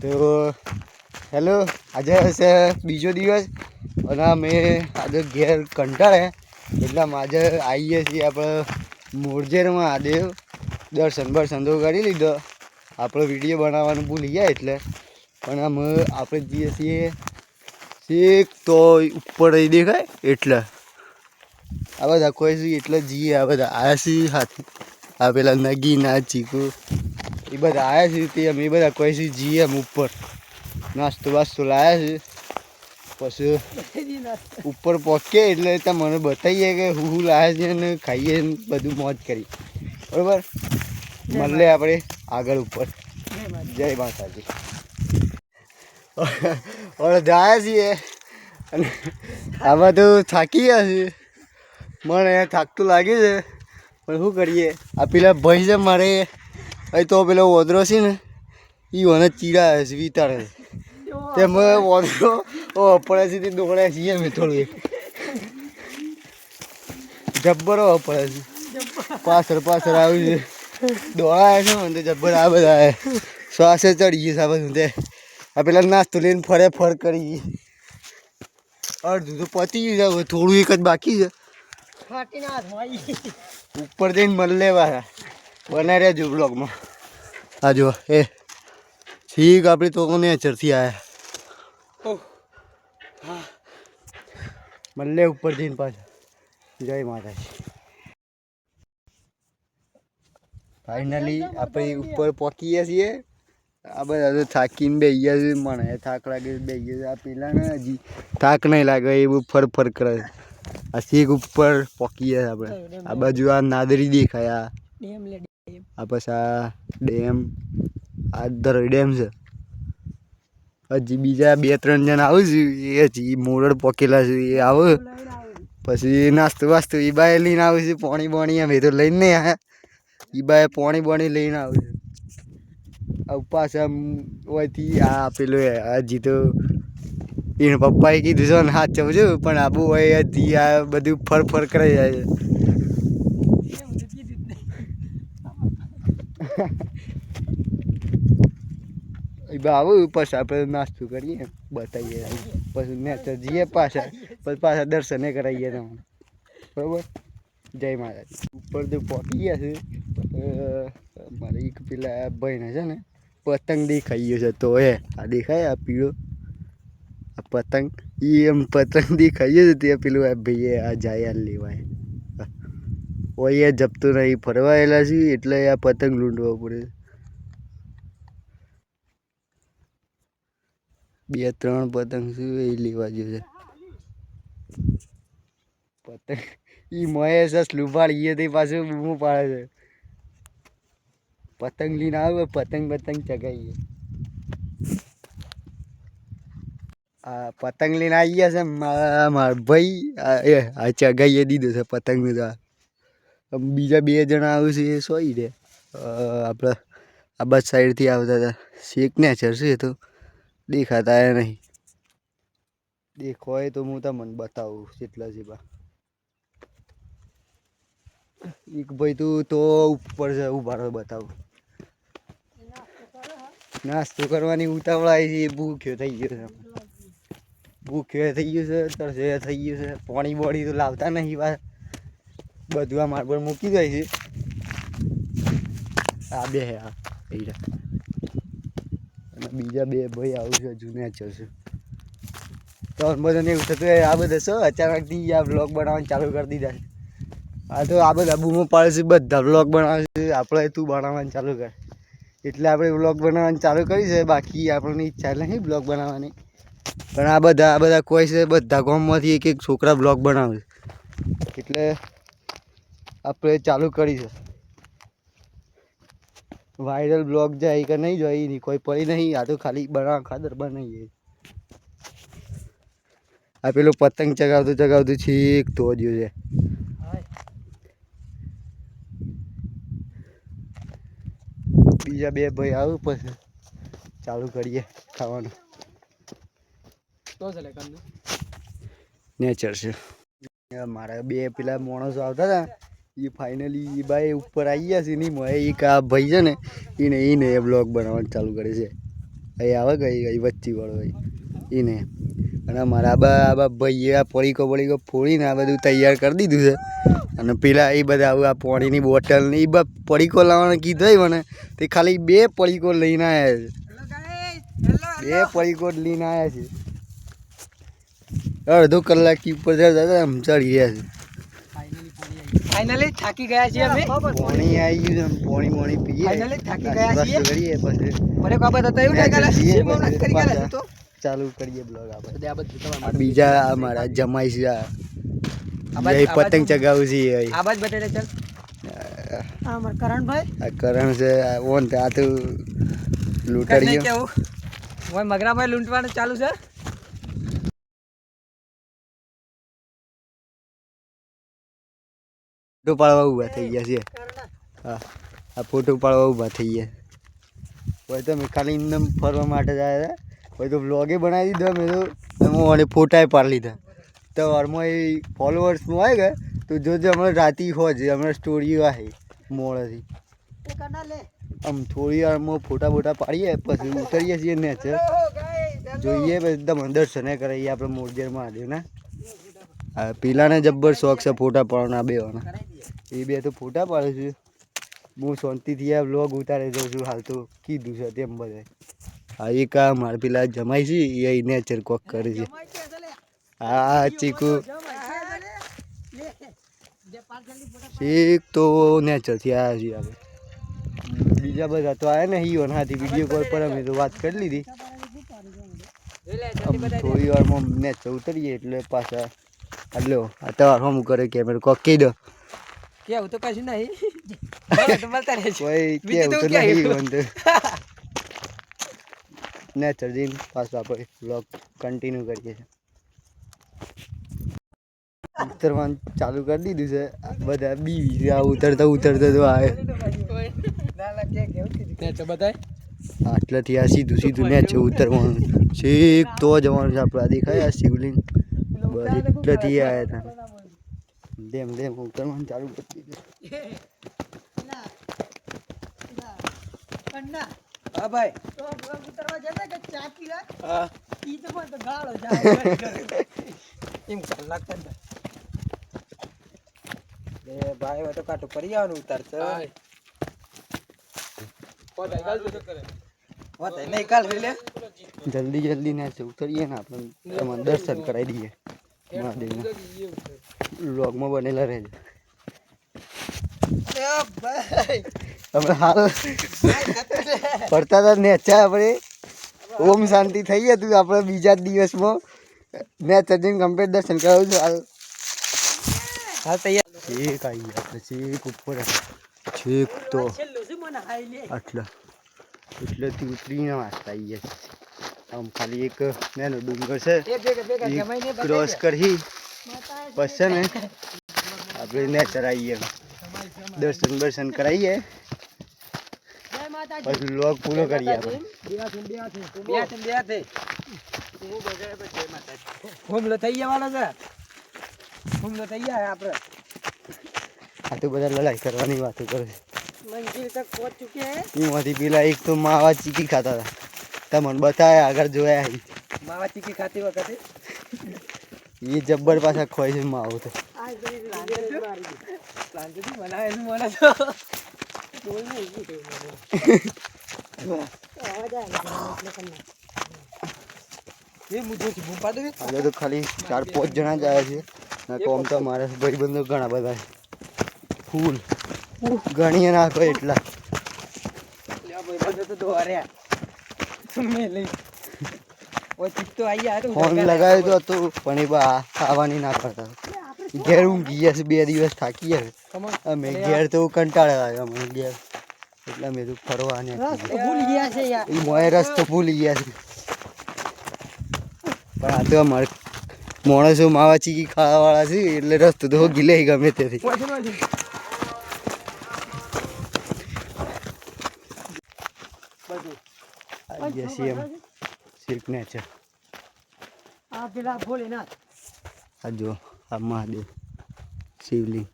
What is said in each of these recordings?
તો હેલો, આજે હશે બીજો દિવસ અને અમે આજે ઘેર કંટાળે એટલે આજે આવીએ છીએ આપણે મોરજેર મહાદેવ દર્શન તો કરી લીધો. આપણો વિડીયો બનાવવાનું ભૂલી ગયા એટલે પણ અમે આપણે જઈએ છીએ એક તો ઉપર રહી દેખાય એટલે આ બધા કોઈ છે એટલે જઈએ. આ બધા આવ્યા છીએ હાથી, આ પેલા નગી ના ચીકુ એ બધા આવ્યા છે તે અમે બધા કોઈ છે જઈએ એમ ઉપર નાસ્તો વાસ્તો લાવ્યા છે. પછી ઉપર પહોંચીએ એટલે ત્યાં મને બતાવીએ કે હું લાવ્યા છે અને ખાઈએ બધું મોજ કરી. બરાબર, મળે આપણે આગળ ઉપર. જય માતાજી. હવે જાય છીએ અને આમાં તો થાકી ગયા છે. મને થાકતું લાગ્યું છે પણ શું કરીએ. આ પેલા ભાઈ છે મારે અહીં તો પેલો ઓદરો છે ને એ મને ચીડાવે છે, વિતાડે છે તેમાં ઓદરો પડે છે તે દોડ્યા છીએ અમે થોડું એક જબ્બરો પડે છે. પાછળ આવ્યું છે દોડાય છે ને જબ્બર. આ બધા શ્વાસે ચડી ગયું છે બધું. તે આ પેલા નાસ્તો લઈને ફર કરી અડધું તો પતી ગયું છે, થોડું એક જ બાકી છે. ઉપર જઈને મળે વાળા બનાવી રહેજો બ્લોગમાં. આ જો એ ઠીક આપણે તો નેચરથી આવ્યા મળે ઉપર જઈને પાછા. જય માતાજી. ફાઇનલી આપણે ઉપર પહોંચીએ છીએ. આ બધા તો થાકીને બે ગયા છે. મને થાક લાગે બે ગયા. આ પેલા ને હજી થાક નહીં લાગે એવું ફર કરે. આ શીખ ઉપર પહોંચીએ આપણે. આ બાજુ આ નાદરી દેખાય, આ પછી આ ડેમ, આ ધરોઈ ડેમ છે. હજી બીજા 2-3 જણ આવું છું એ હજી મોરડ પોકેલા છે એ આવો. પછી નાસ્તો વાસ્તો એ બાય લઈને આવે છે. પાણી અમે તો લઈને નહીં આવ્યા. એ બાય પાણી લઈને આવે છે. પાછા હોયથી આ પેલું હજી તો એને પપ્પાએ કીધું છે ને હાથ ચવજો પણ આબુ હોય હજી આ બધું ફર કરાઈ જાય છે. આવું પછી આપણે નાસ્તો કરીએ, બતાવીએ, પછી નેચર જઈએ પાછા, પછી પાછા દર્શને કરાવીએ તમને. બરાબર, જય માતાજી. ઉપર તો પહોંચી ગયા છે. મારે એક પેલા ભાઈને છે ને પતંગ દેખાઈ ગયો છે. તો આ દેખાય આ પીળો આ પતંગ એમ પતંગ દેખાઈ ગયો છે. તે પેલું આ ભાઈએ આ જાય લેવાય ઓય જપતું નહીં ફરવાયેલા છે એટલે આ પતંગ લૂંટવા પડે. 2-3 પતંગ છે એ લેવા જોઈએ પતંગ. ઈ મહેશ લુભાડીએ તે પાછું બૂમો પાડે છે. પતંગ લઈને આવે, પતંગ ચગાવીએ. આ પતંગ લઈને આવી ગયા છે મારા ભાઈ. આ ચગાવીએ દીધો છે પતંગ. બીજા 2 જણા આવે છે એ સોઈ દે. આપણે આ બસ સાઈડથી આવતા હતા. શેક નેચર છે તો દેખાતા એ નહીં. દેખો તો હું તમને બતાવું કેટલા જેવા. એક ભાઈ તું તો ઉપર છે ઉભા બતાવું. નાસ્તો કરવાની ઉતાવળ આવી છે. ભૂખ્યો થઈ ગયો છે, તરસે થઈ ગયું છે. પાણી તો લાવતા નહીં વાર બધું આ માર્બલ મૂકી જાય છે. આ બે હે અને બીજા 2 ભાઈ આવું છે જૂને ચલશે. તો બધાને એવું થતું આ બધા શું અચાનકથી આ બ્લોગ બનાવવાનું ચાલુ કરી દીધા છે. આ તો આ બધા બૂમો પાડે છે, બધા બ્લોગ બનાવે છે. આપણે તું બનાવવાનું ચાલુ કર એટલે આપણે બ્લોગ બનાવવાનું ચાલુ કરી છે. બાકી આપણને ઈચ્છા નહીં બ્લોગ બનાવવાની. પણ આ બધા કોઈ છે બધા ગામમાંથી એક છોકરા બ્લોગ બનાવે છે એટલે આપણે ચાલુ કરી છે. વાયરલ બ્લોગ જાય કે નહીં જાય એની કોઈ પડી નહીં. આ તો ખાલી બનાવવા ખાતર બનાવીએ. આ પેલું પતંગ ચગાવતું છીક તો જ્યું છે. બીજા 2 ભાઈ આવું પછી ચાલુ કરીએ ખાવાનું. નેચર છે. મારા 2 પેલા માણસો આવતા હતા એ ફાઇનલી ભાઈ ઉપર આવી ગયા છે. નહીં એક આ ભાઈ છે ને એને બ્લોગ બનાવવાનું ચાલુ કરે છે. અહીં આવે ગઈ વચ્ચી વાળો એને અને મારા આબા ભાઈએ આ પડીકો ફોડીને આ બધું તૈયાર કરી દીધું છે અને પેલા એ બધા આ પાણીની બોટલ ને એ બધા પડીકો લાવવાનું કીધું મને તે ખાલી 2 પડીકો લઈને આવ્યા છે 2 પડીકો લઈને આવ્યા છે અડધો કલાકથી ઉપર જતા ચડી ગયા છે ફાઇનલી થાકી ગયા છીએ અમે પાણી આવી ગયું છે પાણી પીએ ફાઇનલી થાકી ગયા છીએ કરીએ પછી મને ખબર હતા એવું લાગે કરી ગયા તો ચાલુ કરીએ બ્લોગ આપણે બીજા અમારા જમાઈ છે આ પતંગ ચગાવું છે આ બાજ બટેલે ચાલ આ અમાર કરણભાઈ આ કરણ છે ઓન આ તો લૂંટાડી કેવું ઓય મગરાભાઈ લૂંટવાનું ચાલુ છે ફોટો પાડવા ઊભા થઈ ગયા છે હા આ ફોટો પાડવા ઊભા થઈ ગયા હોય તો મેં ખાલી એમને ફરવા માટે જ આવ્યા હતા હોય તો બ્લોગે બનાવી દીધો મેં તો અને ફોટાએ પાડી લીધા તો વારમાં એ ફોલોઅર્સનું આવે ગયા તો જોજો હમણાં રાતી હોય છે હમણાં સ્ટોરીઓ આવે મોડેથી આમ થોડી વારમાં ફોટા પાડીએ પછી ઉતરીએ છીએ નેચર જોઈએ પછી એકદમ દર્શને કરાવીએ આપણે મોરજેર મહાદેવના પેલાને જબ્બર શોખ છે ફોટા પાડવાના બેવાના એ બે તો ફોટા પાડે છે હું શાંતિથી આ વ્લોગ ઉતારી દઉં છું હાલ તો કીધું છે તેમ બધા હા એક આ મારા પેલા જમાઈ છે એ નેચર કોક કરે છે હા ચીકુ એક તો નેચરથી આવ્યા છીએ આપણે બીજા બધા તો આવ્યા ને હિયોન હાથી વિડીયો કોલ પર અમે તો વાત કરી લીધી થોડી વારમાં નેચર ઉતરીએ એટલે પાછા હલો આ તમારે હમ કરે કેમેરો કોક કહી દો કેવું તો કશું નહીં કોઈ કેવું તો નહીં બનતું નેચર જઈને પાછું આપણે બ્લોગ કન્ટિન્યુ કરીએ છીએ ઉતરવાનું ચાલુ કરી દીધું છે બધા બીવી છે આ ઉતરતા તો આવે આટલાથી આ સીધું નેચર ઉતરવાનું છેક તો જવાનું છે આપણે દેખાય આ શિવલિંગ બસ એટલાથી આવ્યા હતા ડેમ ઉતરવાનું ચાલુ કરી દીધું હા ભાઈ તો ઉતરવા જતા કે ચા પીવા હા ઈ તો પણ ગાળો જાય એમ કલાક જ એ ભાઈ હવે તો કાટો પડી આવવાનું ઉતારશે જલ્દી ને ઉતરીએ ને આપણે દર્શન કરાવી દઈએ મહાદેવના વ્લોગમાં બનેલા રહેજો આપણે હાલ ફરતા હતા નેચા આપણે ઓમ શાંતિ થઈ હતું આપણે બીજા દિવસમાં નેચર જઈને કમ્પ્લીટ દર્શન કરાવું છું હાલ તૈયાર છેક આવી ગયા આપણે છેક ઉપર છેક તો આટલા એટલેથી ઉતરીને વાંચતા આવીએ આમ ખાલી એક નાનો ડુંગર છે ક્રોસ કરી પછી ને આપણે નેચર આવીએ દર્શન કરાવીએ પછી લોગ પૂરો કરીએ આપણે હુમલો થઈ જવાનો છે હુમલો થઈ જાય આપણે આ તો બધા લડાઈ કરવાની વાતો કરે મંજિલ તક પહોંચ ચૂકે હે એમાંથી પેલા એક તો માવા ચીકી ખાતા હતા તમને બતાવ્યા આગળ જોયા માવા ચીકી ખાતી વખતે એ જબ્બર પાછા ખોય છે માવો તો હવે તો ખાલી 4-5 જણા જ આવ્યા છે કોમ તો મારા ભાઈબંધો ઘણા બધા ફૂલ ગણીએ નાખો એટલા ફોન લગાવ્યો તો પણ એ ખાવાની ના કરતા ઘેર ઊંઘી ગયા છે 2 દિવસ થાકી ગયા અમે ઘેર તો કંટાળે આવ્યો અમે ઘેર એટલે અમે તો ફરવા ને મોય રસ્તો ભૂલી ગયા છે પણ આ તો અમારે માણસો માવા ચીકી ખાવાવાળા છે એટલે રસ્તો તો ગીલે ગમે તેથી આ જો આ મહાદેવ શિવલિંગ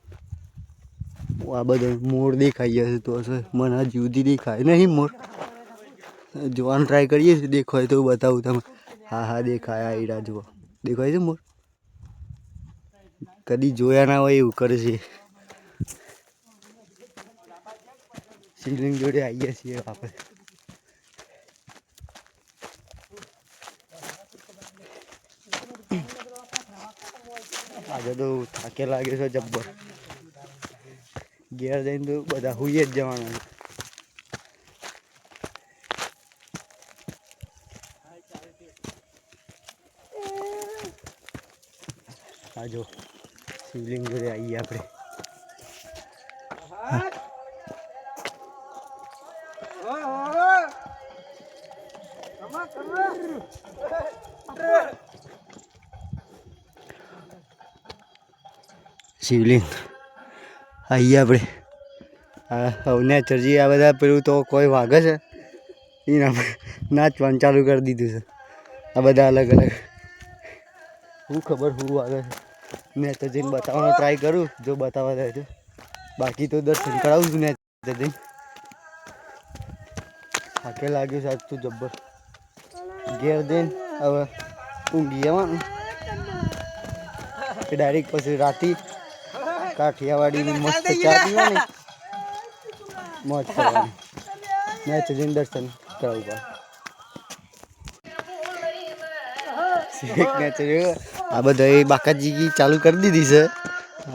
આ બધા મોર દેખાઈ ગયા છે તો મને હજી સુધી દેખાય નહીં મોર જોવાનું ટ્રાય કરીએ છીએ, દેખાય તો બતાવું તમે. હા હા દેખાય, આઈડા જુઓ, દેખાય છે મોર? કદી જોયા ના હોય એવું કરે છે. શિવલિંગ જોડે આવીએ છીએ આપણે. આજે તો થાકે લાગે છે જબ્બર. ઘેર જઈને તો બધા હુઈ જ જવાના. આ જો શિવલિંગ જોડે આવીએ આપણે. શિવલિંગ આવીએ આપણે. હા નેચરજી આ બધા પેલું તો કોઈ વાગે છે એના નાચવાનું ચાલુ કરી દીધું છે. આ બધા અલગ અલગ શું ખબર શું વાગે છે. નેચરજીને બતાવવાનો ટ્રાય કરું જો બતાવવા જાય તો. બાકી તો દર્શન કરાવું છું નેચરજી. થાકે લાગ્યું છે આજ તો જબ્બર. ઘેર જઈને હવે ઊંઘી જવાનું કે ડાયરેક્ટ પછી રાતી કાઠિયાવાડીની મસ્ત ચા પીવાની, મોજ કરવાની. નેચરજીને દર્શન કરાવવા આ બધા એ બાકાજી ચાલુ કરી દીધી છે.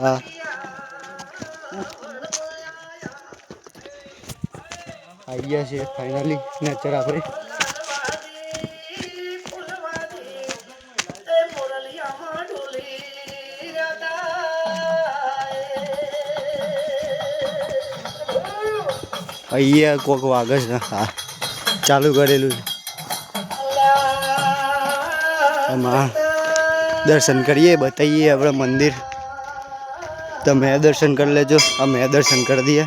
હા આવી ગયા છે ફાઇનલી નેચર આપણે. અહીંયા કોક વાગે છે. હા ચાલુ કરેલું છે. આમાં દર્શન કરીએ, બતાવીએ આપણે મંદિર. તમે દર્શન કરી લેજો, અમે દર્શન કરી દઈએ.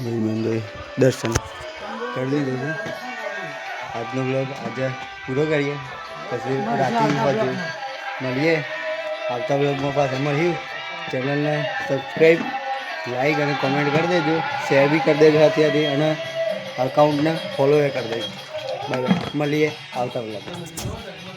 ભાઈબંધોએ દર્શન કરી લીધું છે. આજનો બ્લોગ આજે પૂરો કરીએ, પછી રાત્રિ બાજુ મળીએ. આવતા બ્લોગમાં પાછા મળ્યું. ચેનલને સબસ્ક્રાઈબ, લાઈક અને કોમેન્ટ કરી દેજો. શેર બી કરી દેજો સાથે અને અકાઉન્ટને ફોલો એ કરી દેજો. બાય બાય, મળીએ આવતા બ્લોગમાં.